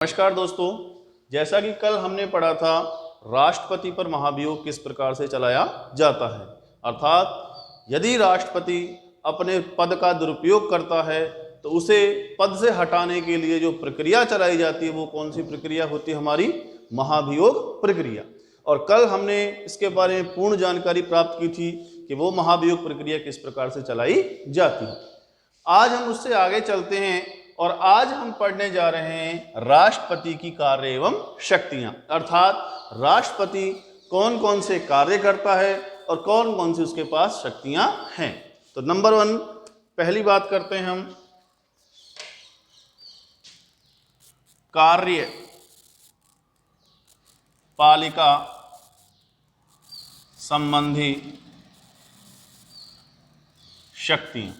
नमस्कार दोस्तों, जैसा कि कल हमने पढ़ा था राष्ट्रपति पर महाभियोग किस प्रकार से चलाया जाता है। अर्थात यदि राष्ट्रपति अपने पद का दुरुपयोग करता है तो उसे पद से हटाने के लिए जो प्रक्रिया चलाई जाती है वो कौन सी प्रक्रिया होती है? हमारी महाभियोग प्रक्रिया। और कल हमने इसके बारे में पूर्ण जानकारी प्राप्त की थी कि वो महाभियोग प्रक्रिया किस प्रकार से चलाई जाती है। आज हम उससे आगे चलते हैं और आज हम पढ़ने जा रहे हैं राष्ट्रपति की कार्य एवं शक्तियां। अर्थात राष्ट्रपति कौन कौन से कार्य करता है और कौन कौन सी उसके पास शक्तियां हैं। तो नंबर 1 पहली बात करते हैं हम कार्य पालिका संबंधी शक्तियां।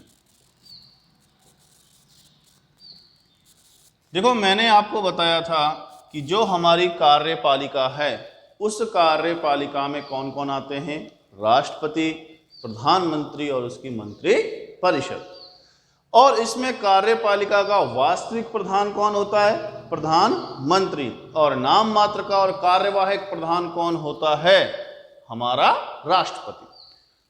देखो, मैंने आपको बताया था कि जो हमारी कार्यपालिका है उस कार्यपालिका में कौन कौन आते हैं? राष्ट्रपति, प्रधानमंत्री और उसकी मंत्री परिषद। और इसमें कार्यपालिका का वास्तविक प्रधान कौन होता है? प्रधानमंत्री। और नाम मात्र का और कार्यवाहक प्रधान कौन होता है? हमारा राष्ट्रपति।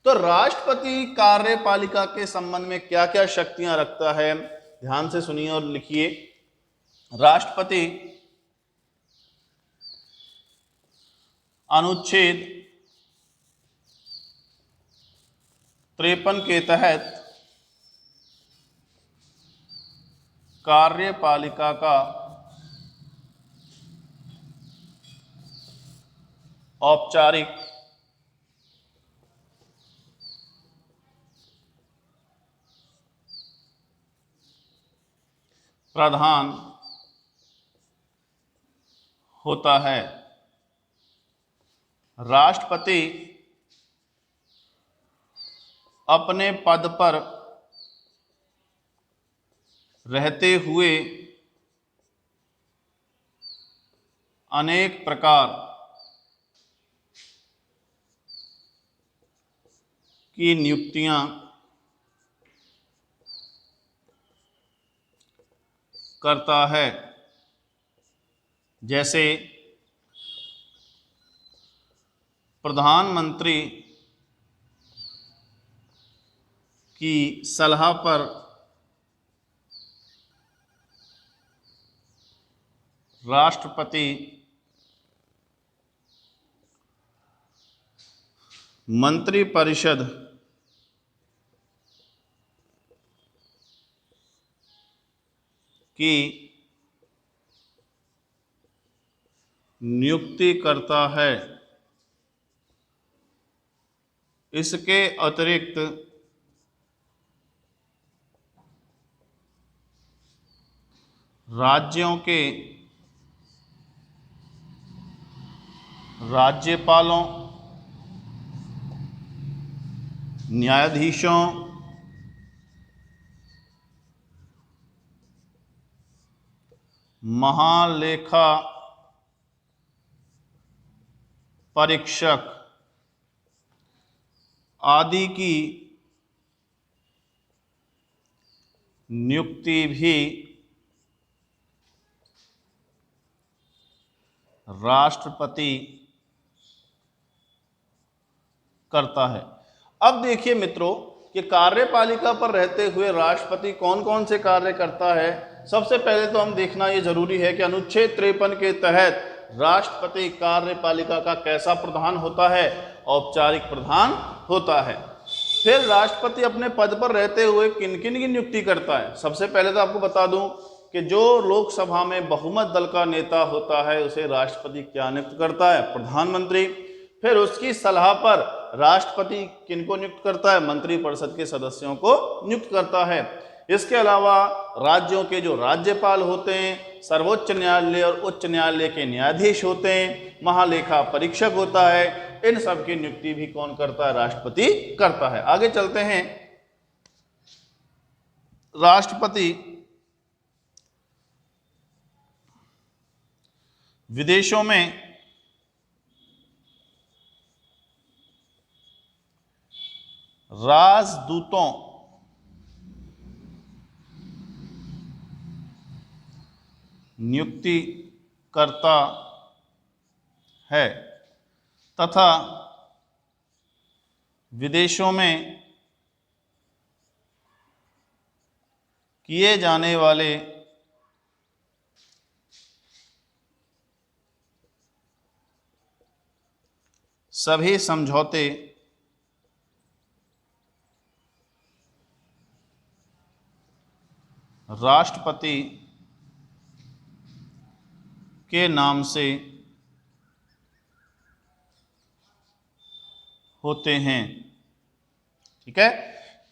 तो राष्ट्रपति कार्यपालिका के संबंध में क्या क्या शक्तियां रखता है, ध्यान से सुनिए और लिखिए। राष्ट्रपति अनुच्छेद 53 के तहत कार्यपालिका का औपचारिक प्रधान होता है। राष्ट्रपति अपने पद पर रहते हुए अनेक प्रकार की नियुक्तियां करता है, जैसे प्रधानमंत्री की सलाह पर राष्ट्रपति मंत्रिपरिषद की नियुक्ति करता है। इसके अतिरिक्त राज्यों के राज्यपालों, न्यायाधीशों, महालेखा परीक्षक आदि की नियुक्ति भी राष्ट्रपति करता है। अब देखिए मित्रों कि कार्यपालिका पर रहते हुए राष्ट्रपति कौन कौन से कार्य करता है। सबसे पहले तो हम देखना ये जरूरी है कि अनुच्छेद 53 के तहत राष्ट्रपति कार्यपालिका का कैसा प्रधान होता है? औपचारिक प्रधान होता है। फिर राष्ट्रपति अपने पद पर रहते हुए किन किन की नियुक्ति करता है? सबसे पहले तो आपको बता दूं कि जो लोकसभा में बहुमत दल का नेता होता है उसे राष्ट्रपति क्या नियुक्त करता है? प्रधानमंत्री। फिर उसकी सलाह पर राष्ट्रपति किनको नियुक्त करता है? मंत्रिपरिषद के सदस्यों को नियुक्त करता है। इसके अलावा राज्यों के जो राज्यपाल होते हैं, सर्वोच्च न्यायालय और उच्च न्यायालय के न्यायाधीश होते हैं, महालेखा परीक्षक होता है, इन सब की नियुक्ति भी कौन करता है? राष्ट्रपति करता है। आगे चलते हैं। राष्ट्रपति विदेशों में राजदूतों नियुक्ति करता है तथा विदेशों में किए जाने वाले सभी समझौते राष्ट्रपति के नाम से होते हैं। ठीक है,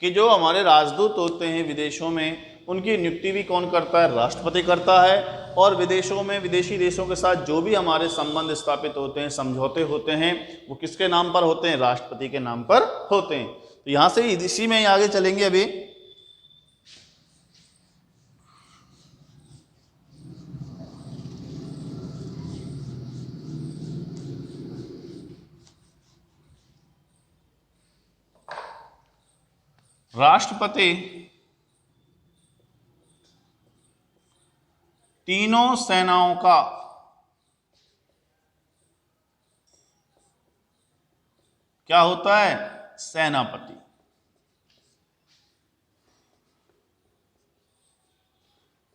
कि जो हमारे राजदूत होते हैं विदेशों में, उनकी नियुक्ति भी कौन करता है? राष्ट्रपति करता है। और विदेशों में, विदेशी देशों के साथ जो भी हमारे संबंध स्थापित होते हैं, समझौते होते हैं, वो किसके नाम पर होते हैं? राष्ट्रपति के नाम पर होते हैं। तो यहां से इसी में आगे चलेंगे अभी। राष्ट्रपति तीनों सेनाओं का क्या होता है? सेनापति।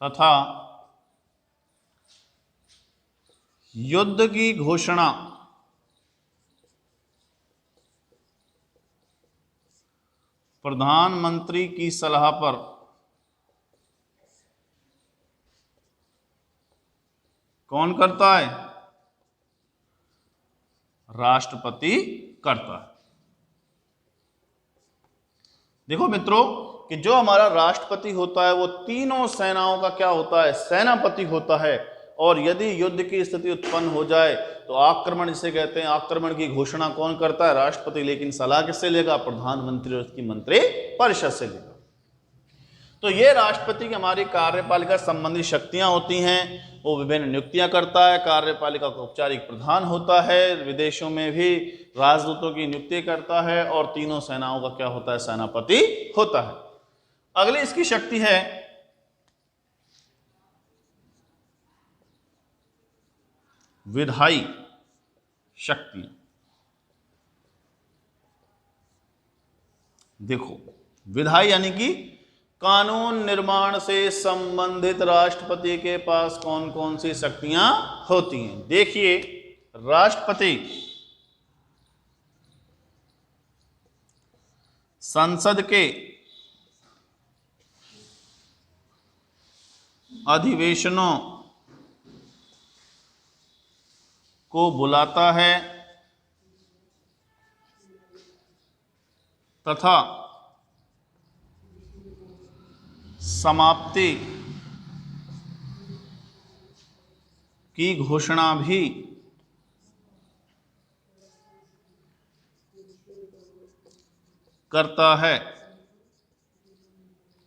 तथा युद्ध की घोषणा प्रधानमंत्री की सलाह पर कौन करता है? राष्ट्रपति करता है। देखो मित्रों कि जो हमारा राष्ट्रपति होता है वो तीनों सेनाओं का क्या होता है? सेनापति होता है। और यदि युद्ध की स्थिति उत्पन्न हो जाए तो आक्रमण जिसे कहते हैं, आक्रमण की घोषणा कौन करता है? राष्ट्रपति। लेकिन सलाह किससे लेगा? प्रधानमंत्री और उसकी मंत्री परिषद से लेगा। तो ये राष्ट्रपति की हमारी कार्यपालिका संबंधी शक्तियां होती हैं। वो विभिन्न नियुक्तियां करता है, कार्यपालिका का औपचारिक प्रधान होता है, विदेशों में भी राजदूतों की नियुक्ति करता है, और तीनों सेनाओं का क्या होता है? सेनापति होता है। अगली इसकी शक्ति है विधायी शक्ति। देखो विधायी यानी कि कानून निर्माण से संबंधित राष्ट्रपति के पास कौन कौन सी शक्तियां होती हैं। देखिए, राष्ट्रपति संसद के अधिवेशनों को बुलाता है तथा समाप्ति की घोषणा भी करता है।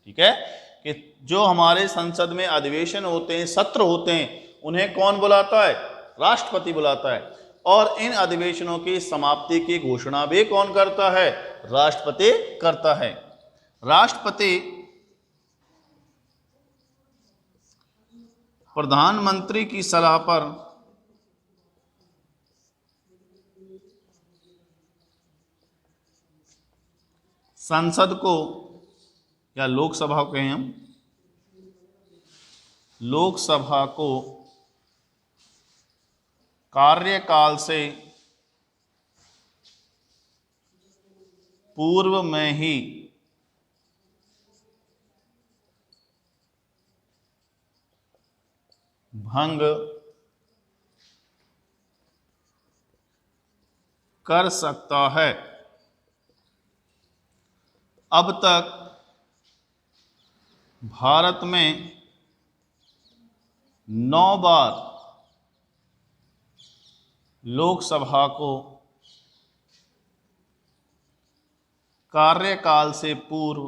ठीक है, कि जो हमारे संसद में अधिवेशन होते हैं, सत्र होते हैं, उन्हें कौन बुलाता है? राष्ट्रपति बुलाता है। और इन अधिवेशनों की समाप्ति की घोषणा भी कौन करता है? राष्ट्रपति करता है। राष्ट्रपति प्रधानमंत्री की सलाह पर संसद को, या लोकसभा को कहें हम, लोकसभा को कार्यकाल से पूर्व में ही भंग कर सकता है। अब तक भारत में 9 बार लोकसभा को कार्यकाल से पूर्व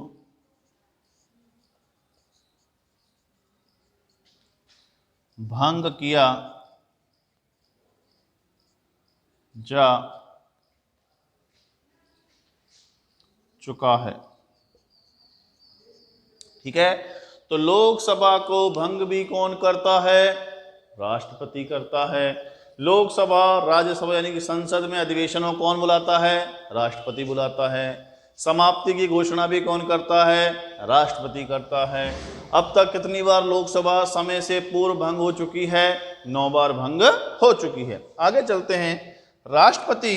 भंग किया जा चुका है। ठीक है, तो लोकसभा को भंग भी कौन करता है? राष्ट्रपति करता है। लोकसभा, राज्यसभा यानी कि संसद में अधिवेशनों कौन बुलाता है? राष्ट्रपति बुलाता है। समाप्ति की घोषणा भी कौन करता है? राष्ट्रपति करता है। अब तक कितनी बार लोकसभा समय से पूर्व भंग हो चुकी है? 9 बार भंग हो चुकी है। आगे चलते हैं। राष्ट्रपति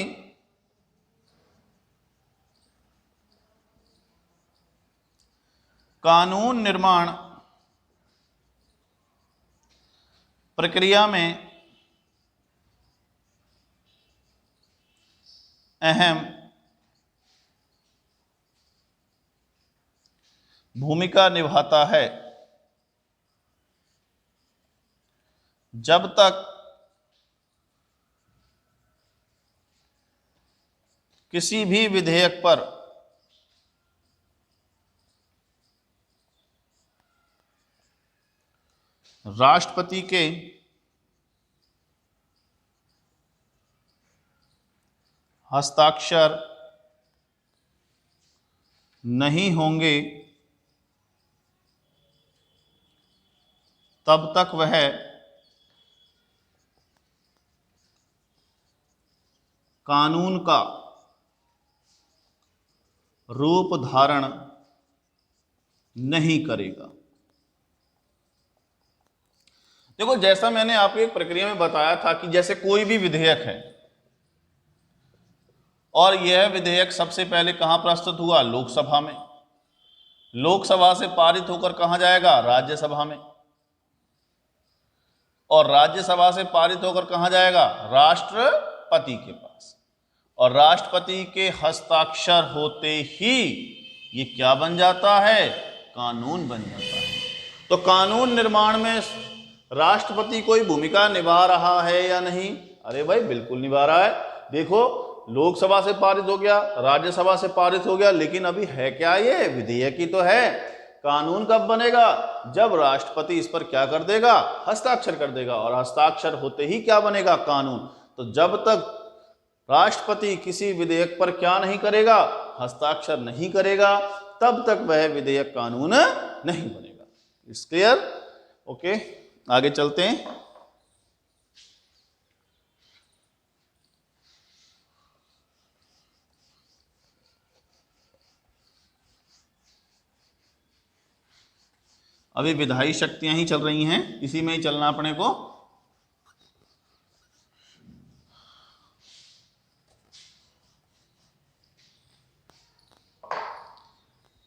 कानून निर्माण प्रक्रिया में अहम भूमिका निभाता है जब तक किसी भी विधेयक पर राष्ट्रपति के हस्ताक्षर नहीं होंगे तब तक वह कानून का रूप धारण नहीं करेगा। देखो, जैसा मैंने आपको एक प्रक्रिया में बताया था कि जैसे कोई भी विधेयक है और यह विधेयक सबसे पहले कहां प्रस्तुत हुआ? लोकसभा में। लोकसभा से पारित होकर कहां जाएगा? राज्यसभा में। और राज्यसभा से पारित होकर कहां जाएगा? राष्ट्रपति के पास। और राष्ट्रपति के हस्ताक्षर होते ही ये क्या बन जाता है? कानून बन जाता है। तो कानून निर्माण में राष्ट्रपति कोई भूमिका निभा रहा है या नहीं? अरे भाई, बिल्कुल निभा रहा है। देखो, लोकसभा से पारित हो गया, राज्यसभा से पारित हो गया, लेकिन अभी है क्या? ये विधेयक ही तो है। कानून कब बनेगा? जब राष्ट्रपति इस पर क्या कर देगा? हस्ताक्षर कर देगा। और हस्ताक्षर होते ही क्या बनेगा? कानून। तो जब तक राष्ट्रपति किसी विधेयक पर क्या नहीं करेगा? हस्ताक्षर नहीं करेगा, तब तक वह विधेयक कानून नहीं बनेगा। It's clear? ओके, आगे चलते हैं। अभी विधायी शक्तियां ही चल रही हैं, इसी में ही चलना अपने को।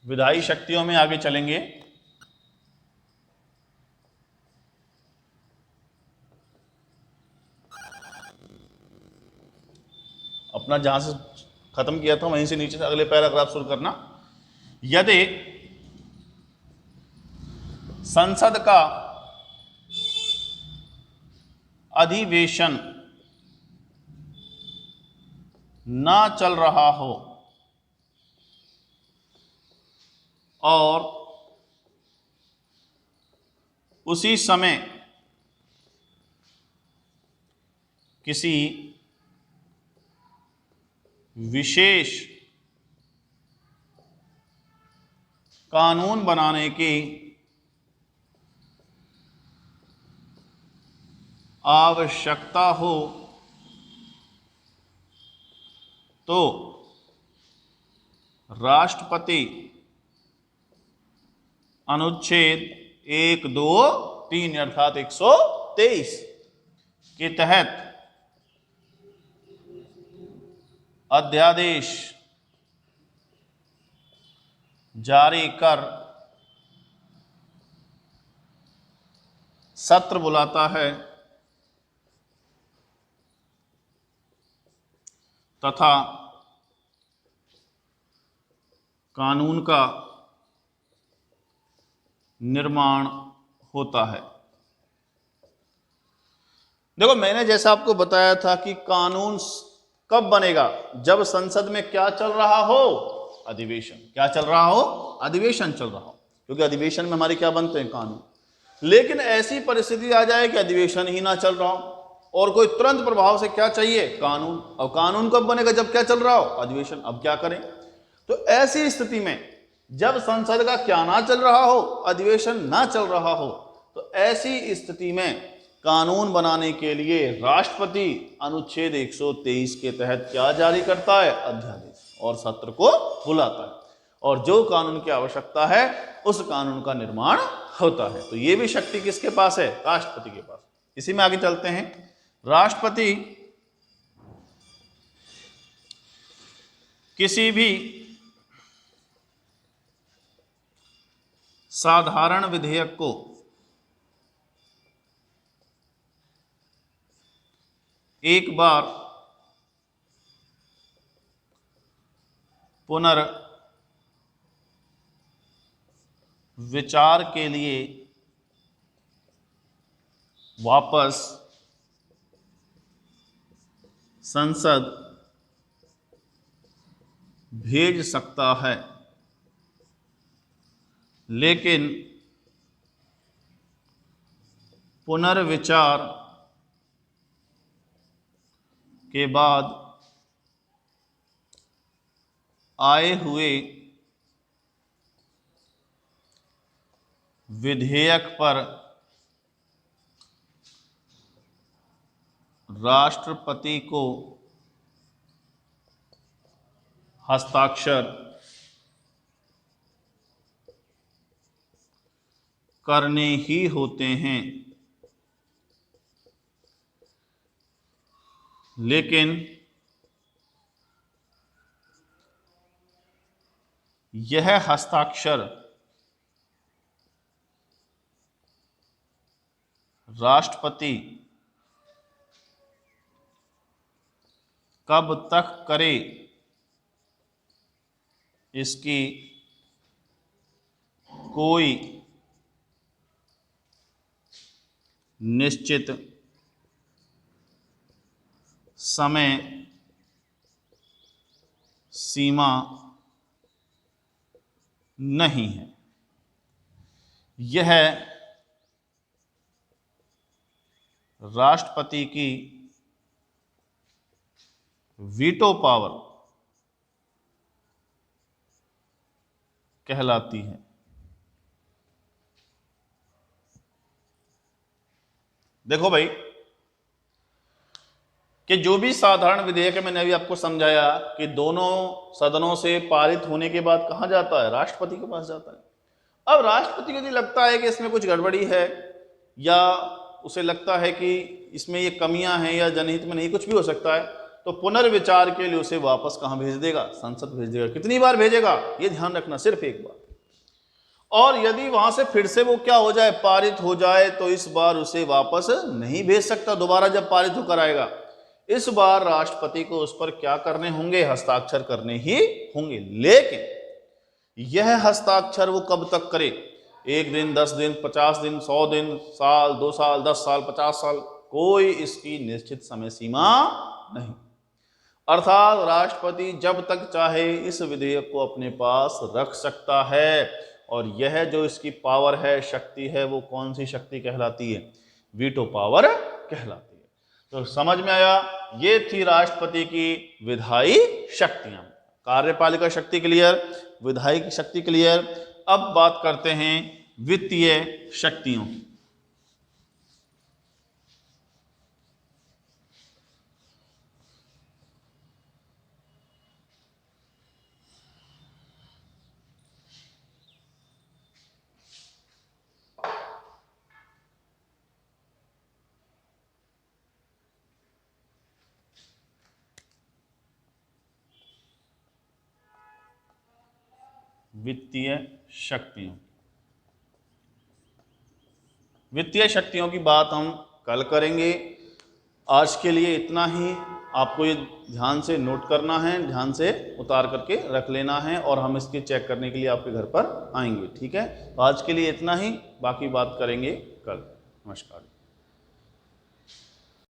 विधायी शक्तियों में आगे चलेंगे। अपना जहां से खत्म किया था वहीं से नीचे से अगले पैराग्राफ शुरू करना। यदि संसद का अधिवेशन ना चल रहा हो और उसी समय किसी विशेष कानून बनाने की आवश्यकता हो तो राष्ट्रपति अनुच्छेद 1, 2, 3 अर्थात 123 के तहत अध्यादेश जारी कर सत्र बुलाता है तथा कानून का निर्माण होता है। देखो, मैंने जैसा आपको बताया था कि कानून कब बनेगा? जब संसद में क्या चल रहा हो? अधिवेशन। क्या चल रहा हो? अधिवेशन चल रहा हो, क्योंकि अधिवेशन में हमारे क्या बनते हैं? कानून। लेकिन ऐसी परिस्थिति आ जाए कि अधिवेशन ही ना चल रहा हो और कोई तुरंत प्रभाव से क्या चाहिए? कानून। अब कानून कब बनेगा? जब क्या चल रहा हो? अधिवेशन। अब क्या करें? तो ऐसी स्थिति में जब संसद का क्या ना चल रहा हो, अधिवेशन ना चल रहा हो, तो ऐसी स्थिति में कानून बनाने के लिए राष्ट्रपति अनुच्छेद 123 के तहत क्या जारी करता है? अध्यादेश, और सत्र को बुलाता है और जो कानून की आवश्यकता है उस कानून का निर्माण होता है। तो ये भी शक्ति किसके पास है? राष्ट्रपति के पास। इसी में आगे चलते हैं। राष्ट्रपति किसी भी साधारण विधेयक को एक बार पुनर्विचार के लिए वापस संसद भेज सकता है, लेकिन पुनर्विचार के बाद आए हुए विधेयक पर राष्ट्रपति को हस्ताक्षर करने ही होते हैं, लेकिन यह हस्ताक्षर राष्ट्रपति कब तक करे, इसकी कोई निश्चित समय सीमा नहीं है। यह राष्ट्रपति की वीटो पावर कहलाती है। देखो भाई कि जो भी साधारण विधेयक है, मैंने अभी आपको समझाया कि दोनों सदनों से पारित होने के बाद कहां जाता है? राष्ट्रपति के पास जाता है। अब राष्ट्रपति को यदि लगता है कि इसमें कुछ गड़बड़ी है या उसे लगता है कि इसमें ये कमियां हैं या जनहित में नहीं, कुछ भी हो सकता है, तो पुनर्विचार के लिए उसे वापस कहां भेज देगा? संसद भेज देगा। कितनी बार भेजेगा ये ध्यान रखना, सिर्फ एक बार। और यदि वहां से फिर से वो क्या हो जाए? पारित हो जाए, तो इस बार उसे वापस नहीं भेज सकता दोबारा जब पारित होकर आएगा। इस बार राष्ट्रपति को उस पर क्या करने होंगे? हस्ताक्षर करने ही होंगे। लेकिन यह हस्ताक्षर वो कब तक करे? 1 दिन, 10 दिन, 50 दिन, 100 दिन, साल, 2 साल, 10 साल, 50 साल, कोई इसकी निश्चित समय सीमा नहीं। अर्थात राष्ट्रपति जब तक चाहे इस विधेयक को अपने पास रख सकता है। और यह जो इसकी पावर है, शक्ति है, वो कौन सी शक्ति कहलाती है? वीटो पावर कहलाती है। तो समझ में आया? ये थी राष्ट्रपति की विधायी शक्तियां। कार्यपालिका शक्ति क्लियर, विधायी शक्ति क्लियर। अब बात करते हैं वित्तीय शक्तियों की। वित्तीय शक्तियों, वित्तीय शक्तियों की बात हम कल करेंगे। आज के लिए इतना ही। आपको ये ध्यान से नोट करना है, ध्यान से उतार करके रख लेना है, और हम इसके चेक करने के लिए आपके घर पर आएंगे। ठीक है, तो आज के लिए इतना ही, बाकी बात करेंगे कल। नमस्कार।